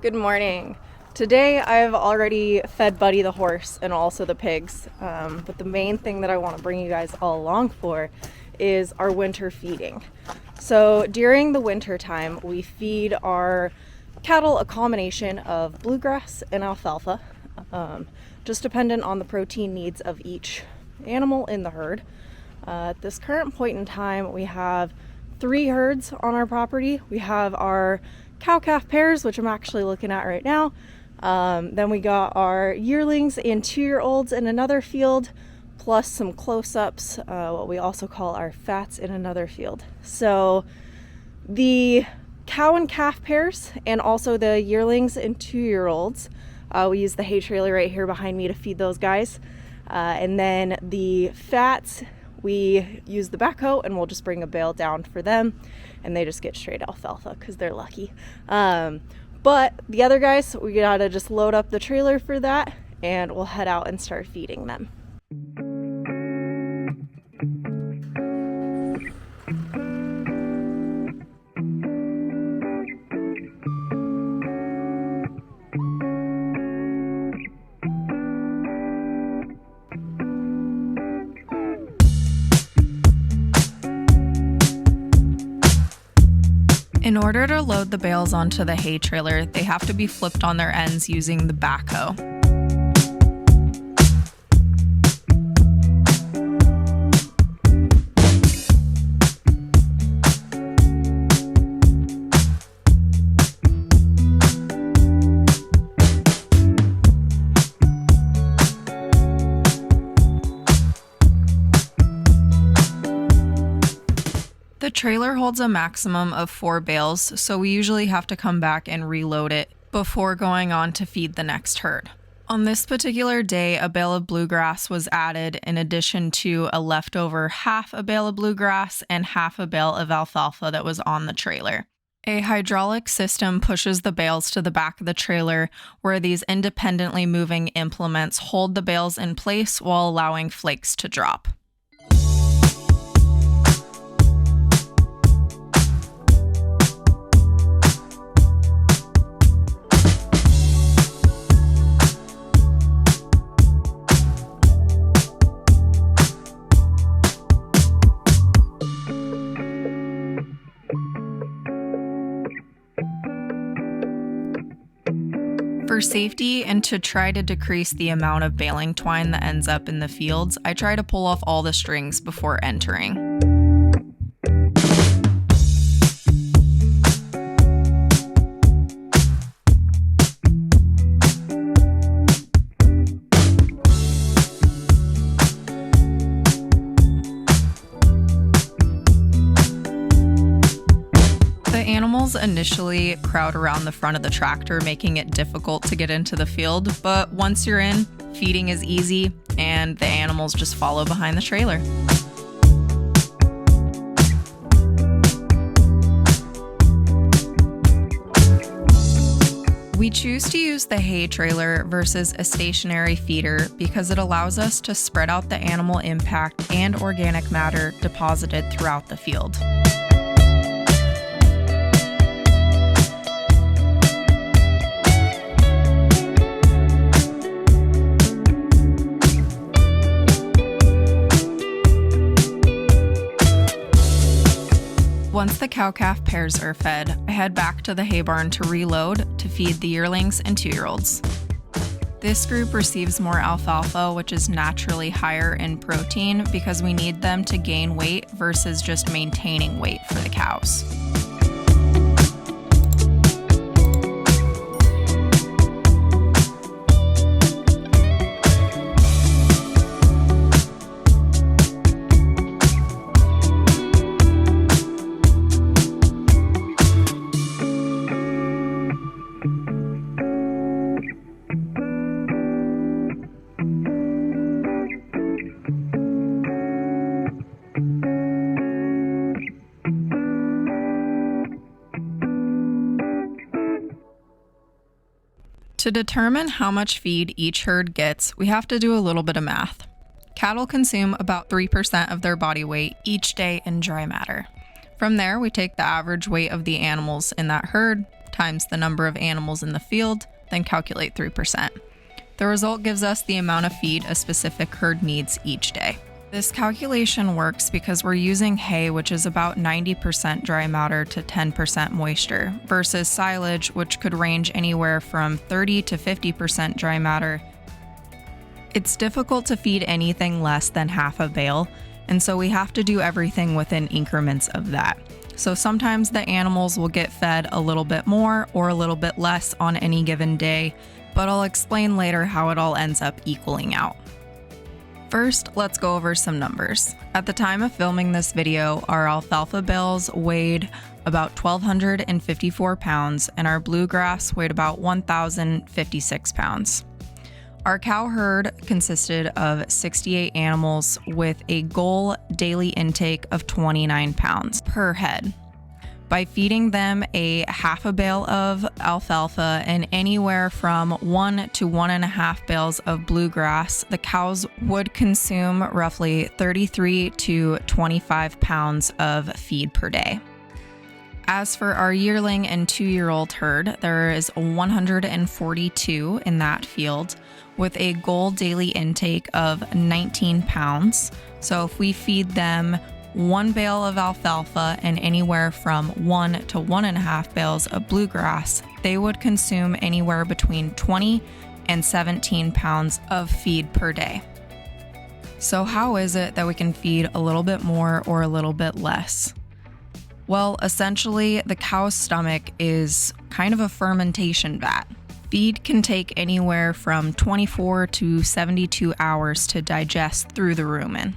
Good morning. Today I've already fed Buddy the horse and also the pigs, but the main thing that I want to bring you guys all along for is our winter feeding. So during the winter time, we feed our cattle a combination of bluegrass and alfalfa, just dependent on the protein needs of each animal in the herd. At this current point in time, we have 3 herds on our property. We have our cow-calf pairs, which I'm actually looking at right now. Then we got our yearlings and 2-year-olds in another field, plus some close-ups, what we also call our fats in another field. So the cow and calf pairs and also the yearlings and 2-year-olds, we use the hay trailer right here behind me to feed those guys. And then the fats, we use the backhoe and we'll just bring a bale down for them and they just get straight alfalfa because they're lucky. But the other guys, we gotta just load up the trailer for that and we'll head out and start feeding them. In order to load the bales onto the hay trailer, they have to be flipped on their ends using the backhoe. The trailer holds a maximum of 4 bales, so we usually have to come back and reload it before going on to feed the next herd. On this particular day, a bale of bluegrass was added in addition to a leftover half a bale of bluegrass and half a bale of alfalfa that was on the trailer. A hydraulic system pushes the bales to the back of the trailer, where these independently moving implements hold the bales in place while allowing flakes to drop. For safety and to try to decrease the amount of baling twine that ends up in the fields, I try to pull off all the strings before entering. Animals initially crowd around the front of the tractor, making it difficult to get into the field, but once you're in, feeding is easy and the animals just follow behind the trailer. We choose to use the hay trailer versus a stationary feeder because it allows us to spread out the animal impact and organic matter deposited throughout the field. Once the cow-calf pairs are fed, I head back to the hay barn to reload to feed the yearlings and 2-year-olds. This group receives more alfalfa, which is naturally higher in protein because we need them to gain weight versus just maintaining weight for the cows. To determine how much feed each herd gets, we have to do a little bit of math. Cattle consume about 3% of their body weight each day in dry matter. From there, we take the average weight of the animals in that herd, times the number of animals in the field, then calculate 3%. The result gives us the amount of feed a specific herd needs each day. This calculation works because we're using hay, which is about 90% dry matter to 10% moisture, versus silage, which could range anywhere from 30 to 50% dry matter. It's difficult to feed anything less than half a bale, and so we have to do everything within increments of that. So sometimes the animals will get fed a little bit more or a little bit less on any given day, but I'll explain later how it all ends up equaling out. First, let's go over some numbers. At the time of filming this video, our alfalfa bales weighed about 1,254 pounds and our bluegrass weighed about 1,056 pounds. Our cow herd consisted of 68 animals with a goal daily intake of 29 pounds per head. By feeding them a half a bale of alfalfa and anywhere from 1 to 1.5 bales of bluegrass, the cows would consume roughly 33 to 25 pounds of feed per day. As for our yearling and 2-year-old herd, there is 142 in that field with a goal daily intake of 19 pounds. So if we feed them 1 bale of alfalfa and anywhere from 1 to 1.5 bales of bluegrass, they would consume anywhere between 20 and 17 pounds of feed per day. So how is it that we can feed a little bit more or a little bit less? Well, essentially, the cow's stomach is kind of a fermentation vat. Feed can take anywhere from 24 to 72 hours to digest through the rumen.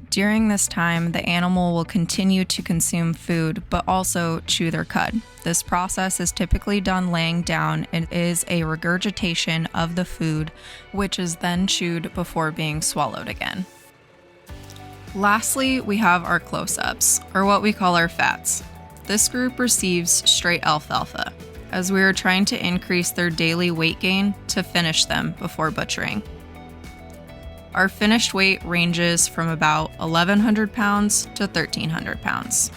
During this time, the animal will continue to consume food, but also chew their cud. This process is typically done laying down and is a regurgitation of the food, which is then chewed before being swallowed again. Lastly, we have our close-ups, or what we call our fats. This group receives straight alfalfa, as we are trying to increase their daily weight gain to finish them before butchering. Our finished weight ranges from about 1,100 pounds to 1,300 pounds.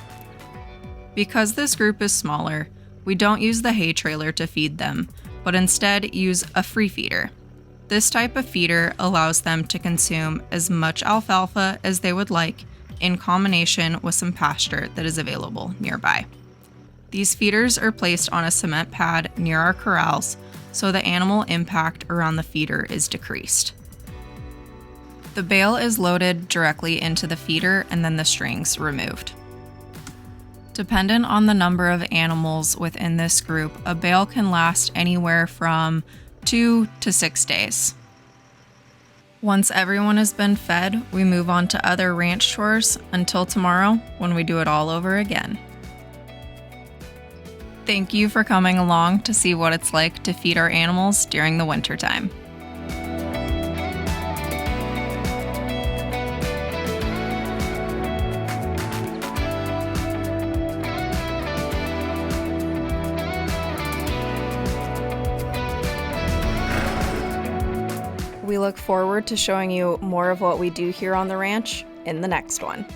Because this group is smaller, we don't use the hay trailer to feed them, but instead use a free feeder. This type of feeder allows them to consume as much alfalfa as they would like in combination with some pasture that is available nearby. These feeders are placed on a cement pad near our corrals, so the animal impact around the feeder is decreased. The bale is loaded directly into the feeder and then the strings removed. Dependent on the number of animals within this group, a bale can last anywhere from 2 to 6 days. Once everyone has been fed, we move on to other ranch chores until tomorrow when we do it all over again. Thank you for coming along to see what it's like to feed our animals during the wintertime. We look forward to showing you more of what we do here on the ranch in the next one.